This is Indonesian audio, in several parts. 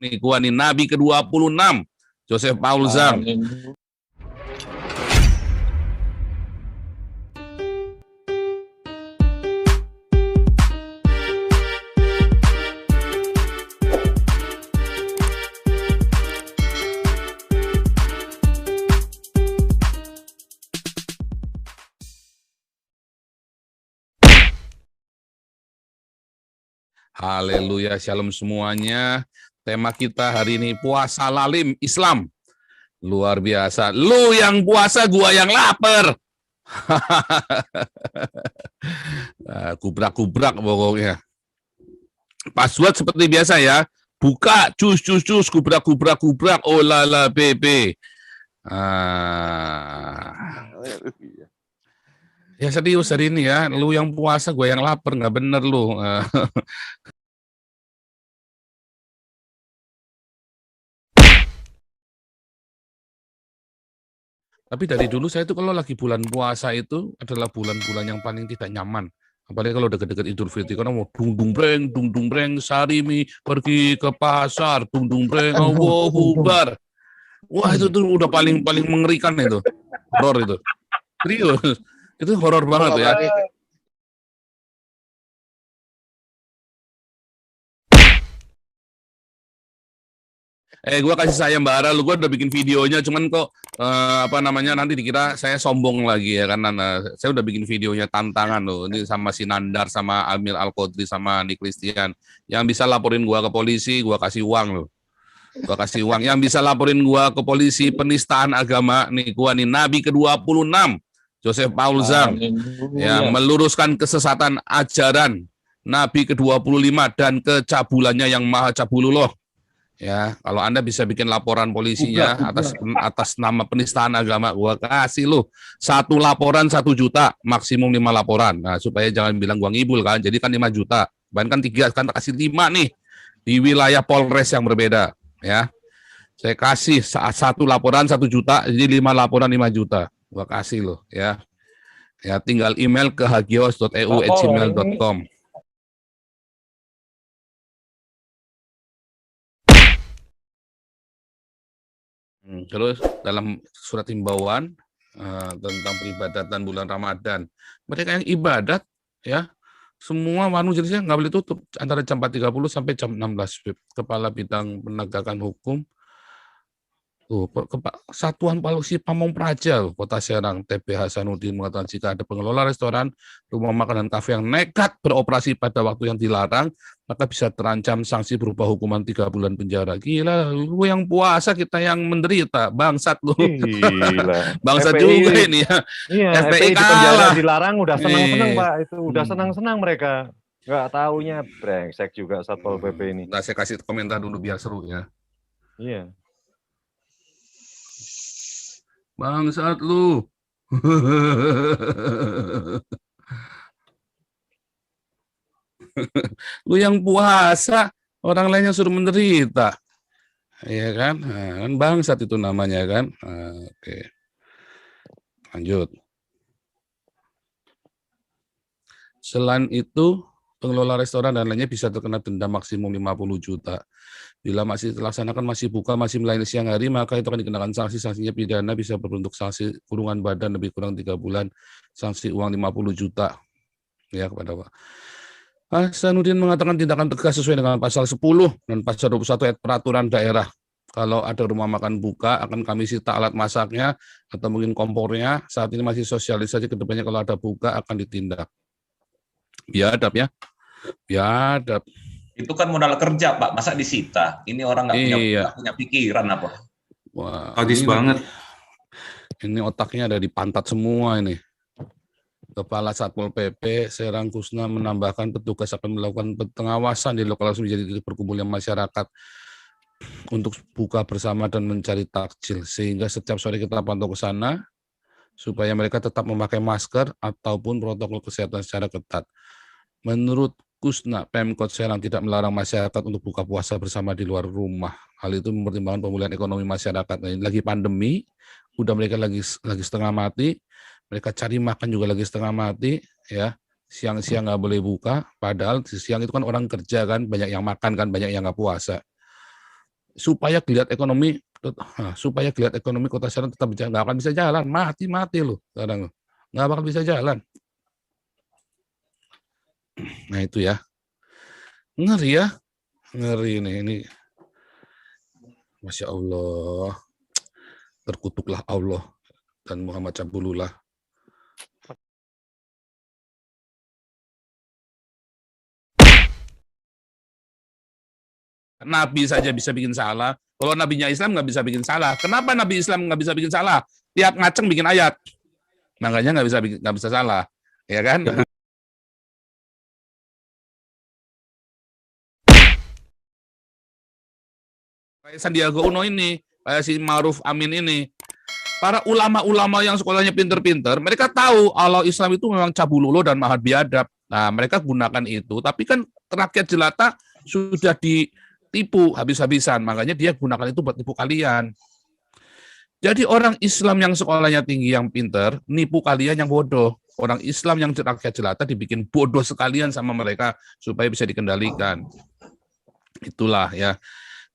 Nih gua nih Nabi ke-26, Joseph Paul Zhang. Haleluya, shalom semuanya. Tema kita hari ini puasa lalim Islam. Luar biasa. Lu yang puasa, gua yang lapar. Kubrak-kubrak pokoknya. Password seperti biasa ya. Buka, cus, kubrak-kubrak, oh lala, bebe. Ya serius hari ini ya, lu yang puasa, gue yang lapar, nggak bener lu. Tapi dari dulu saya itu kalau lagi bulan puasa itu adalah bulan-bulan yang paling tidak nyaman. Apalagi kalau deket-deket Idul Fitri, karena mau dung breng, Sarimi pergi ke pasar, dung breng, Allah bubar. Wah itu tuh udah paling mengerikan itu, horor itu. Serius, itu horor banget ya. Gue kasih sayang bara, lu gue udah bikin videonya, cuman kok nanti dikira saya sombong lagi ya kan. Saya udah bikin videonya tantangan loh, ini sama si Nandar, sama Amil Al-Qodri, sama Andi Christian. Yang bisa laporin gue ke polisi, gue kasih uang loh. Gue kasih uang. Yang bisa laporin gue ke polisi penistaan agama, nih gue nih Nabi ke-26, Joseph Paul Zhang, ya, meluruskan kesesatan ajaran Nabi ke-25 dan kecabulannya yang maha cabulullah. Ya, kalau Anda bisa bikin laporan polisinya atas nama penistaan agama, gua kasih lu 1 laporan 1 juta, maksimum 5 laporan. Nah, supaya jangan bilang gua ngibul kan. Jadi kan 5 juta. Bahkan 3 kan kasih 5 nih di wilayah Polres yang berbeda, ya. Saya kasih 1 laporan 1 juta, jadi 5 laporan 5 juta. Gua kasih lo, ya. Ya, tinggal email ke hagios.eu@gmail.com. Terus dalam surat himbauan tentang peribadatan bulan Ramadan, mereka yang ibadat ya semua wanu jenisnya nggak boleh tutup antara jam 4.30 sampai jam 16. Kepala Bidang Penegakan Hukum Satuan Polisi Pamong Praja Kota Serang TB Hasanuddin mengatakan jika ada pengelola restoran, rumah makan dan kafe yang nekat beroperasi pada waktu yang dilarang, maka bisa terancam sanksi berupa hukuman 3 bulan penjara. Gila, lu yang puasa, kita yang menderita, bangsat lu. Gila. Bangsat FPI, juga ini ya. Iya, FPI di penjara dilarang udah senang-senang Pak, itu udah senang-senang mereka. Nggak taunya brengsek juga Satpol PP ini. Nah, saya kasih komentar dulu biar seru ya. Iya. Bangsat lu. Lu yang puasa, orang lainnya suruh menderita. Iya kan? Nah, kan bangsat itu namanya kan. Oke. Lanjut. Selain itu, pengelola restoran dan lainnya bisa terkena denda maksimum 50 juta. Bila masih dilaksanakan, masih buka, masih melayani siang hari, maka itu akan dikenakan sanksinya pidana bisa berbentuk sanksi kurungan badan lebih kurang 3 bulan, sanksi uang 50 juta. Ya, kepada Pak Hasanuddin mengatakan tindakan tegas sesuai dengan pasal 10 dan pasal 21 ayat peraturan daerah. Kalau ada rumah makan buka, akan kami sita alat masaknya atau mungkin kompornya. Saat ini masih sosialisasi, kedepannya kalau ada buka akan ditindak. Biadab ya, biadab. Itu kan modal kerja Pak, masa disita? Ini orang nggak punya pikiran apa? Wah, sadis banget. Ini otaknya ada di pantat semua ini. Kepala Satpol PP Serang Kusna menambahkan petugas akan melakukan pengawasan di lokasi menjadi titik perkumpulan masyarakat untuk buka bersama dan mencari takjil, sehingga setiap sore kita pantau ke sana supaya mereka tetap memakai masker ataupun protokol kesehatan secara ketat. Menurut Kusna, Pemkot Serang tidak melarang masyarakat untuk buka puasa bersama di luar rumah. Hal itu mempertimbangkan pemulihan ekonomi masyarakat. Nah, lagi pandemi, udah mereka lagi setengah mati, mereka cari makan juga lagi setengah mati, ya. Siang-siang nggak boleh buka, padahal siang itu kan orang kerja kan, banyak yang makan kan, banyak yang nggak puasa. supaya geliat ekonomi kota Serang tetap berjalan, nggak akan bisa jalan, mati loh sekarang, nggak bakal bisa jalan. Nah itu ya, ngeri ya, ngeri ini, Masya Allah, terkutuklah Allah dan Muhammad Cabulullah. Nabi saja bisa bikin salah. Kalau nabinya Islam nggak bisa bikin salah. Kenapa Nabi Islam nggak bisa bikin salah? Tiap ngaceng bikin ayat. Makanya nggak bisa salah. Ya kan? Kayak Sandiaga Uno ini, kayak si Ma'ruf Amin ini. Para ulama-ulama yang sekolahnya pinter-pinter, mereka tahu Allah Islam itu memang cabululo dan maha biadab. Nah, mereka gunakan itu. Tapi kan rakyat jelata sudah ditipu habis-habisan. Makanya dia gunakan itu buat tipu kalian. Jadi orang Islam yang sekolahnya tinggi, yang pinter, nipu kalian yang bodoh. Orang Islam yang rakyat jelata dibikin bodoh sekalian sama mereka supaya bisa dikendalikan. Itulah ya.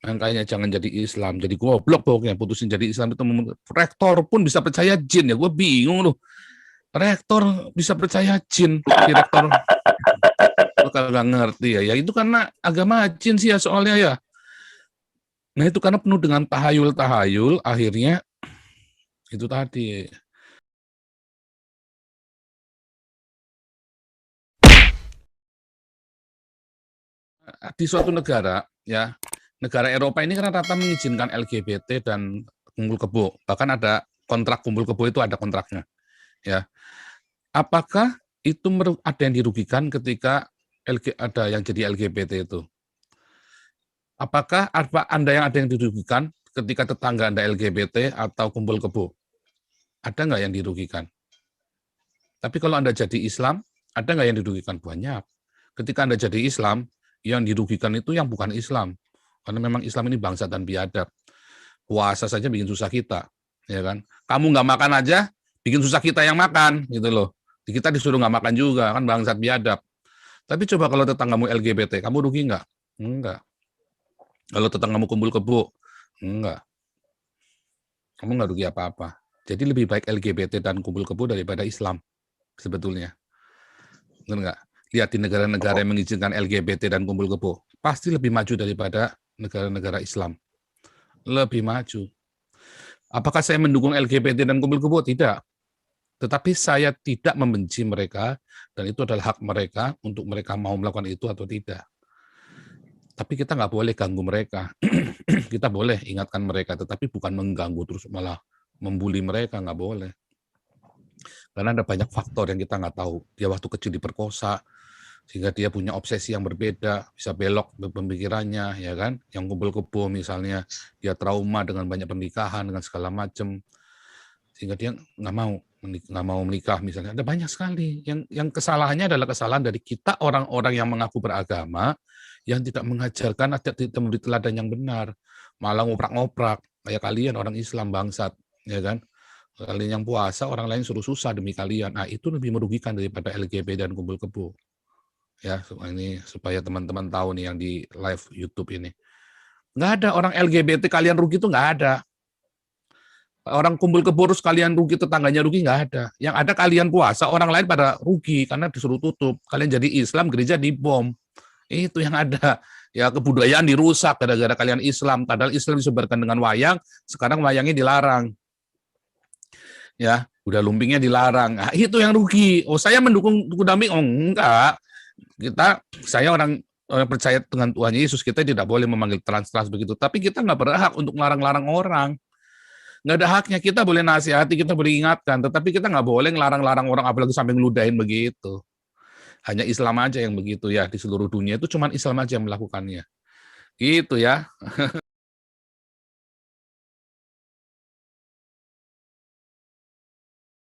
Makanya jangan jadi Islam, jadi goblok pokoknya, putusin jadi Islam itu. Rektor pun bisa percaya jin ya, gue bingung loh. Rektor bisa percaya jin, direktor. Lo kagak ngerti ya, ya itu karena agama jin sih ya soalnya ya. Nah itu karena penuh dengan tahayul-tahayul, akhirnya itu tadi. Di suatu negara, ya, negara Eropa ini kan rata mengizinkan LGBT dan kumpul kebo. Bahkan ada kontrak kumpul kebo itu ada kontraknya. Ya, apakah itu ada yang dirugikan ketika ada yang jadi LGBT itu? Apakah Anda yang ada yang dirugikan ketika tetangga Anda LGBT atau kumpul kebo? Ada nggak yang dirugikan? Tapi kalau Anda jadi Islam, ada nggak yang dirugikan? Banyak. Ketika Anda jadi Islam, yang dirugikan itu yang bukan Islam. Karena memang Islam ini bangsa dan biadab. Puasa saja bikin susah kita, ya kan? Kamu nggak makan aja, bikin susah kita yang makan, gitu loh. Kita disuruh nggak makan juga, kan bangsat biadab. Tapi coba kalau tetanggamu LGBT, kamu rugi nggak? Enggak. Kalau tetanggamu kumpul kebo, enggak. Kamu nggak rugi apa-apa. Jadi lebih baik LGBT dan kumpul kebo daripada Islam, sebetulnya. Benar nggak? Lihat di negara-negara yang mengizinkan LGBT dan kumpul kebo, pasti lebih maju daripada negara-negara Islam. Lebih maju. Apakah saya mendukung LGBT dan kumpul kebo? Tidak. Tetapi saya tidak membenci mereka, dan itu adalah hak mereka untuk mereka mau melakukan itu atau tidak. Tapi kita nggak boleh ganggu mereka. Kita boleh ingatkan mereka, tetapi bukan mengganggu terus malah membuli mereka, nggak boleh. Karena ada banyak faktor yang kita nggak tahu. Dia waktu kecil diperkosa, sehingga dia punya obsesi yang berbeda, bisa belok pemikirannya, ya kan? Yang kumpul kebo misalnya, dia trauma dengan banyak pernikahan, dengan segala macam, sehingga dia nggak mau menikah misalnya. Ada banyak sekali. Yang kesalahannya adalah kesalahan dari kita orang-orang yang mengaku beragama, yang tidak mengajarkan, tidak memberi teladan yang benar, malah ngoprak-ngoprak, kayak kalian orang Islam bangsat, ya kan? Kalian yang puasa, orang lain suruh susah demi kalian. Nah, itu lebih merugikan daripada LGBT dan kumpul kebo. Ya, ini supaya teman-teman tahu nih yang di live YouTube ini. Nggak ada orang LGBT kalian rugi itu nggak ada. Orang kumpul kebo terus kalian rugi, tetangganya rugi, nggak ada. Yang ada kalian puasa, orang lain pada rugi karena disuruh tutup. Kalian jadi Islam, gereja dibom. Itu yang ada. Ya, kebudayaan dirusak gara-gara kalian Islam. Padahal Islam disebarkan dengan wayang, sekarang wayangnya dilarang. Ya, udah lumpingnya dilarang. Nah, itu yang rugi. Oh, saya mendukung Damping? Oh, enggak. Saya orang percaya dengan Tuhan Yesus, kita tidak boleh memanggil trans begitu. Tapi kita nggak berhak untuk melarang-larang orang. Nggak ada haknya. Kita boleh nasihati, kita boleh ingatkan. Tetapi kita nggak boleh ngelarang-larang orang, apalagi sampai ngeludahin begitu. Hanya Islam aja yang begitu ya. Di seluruh dunia itu cuma Islam aja yang melakukannya. Gitu ya.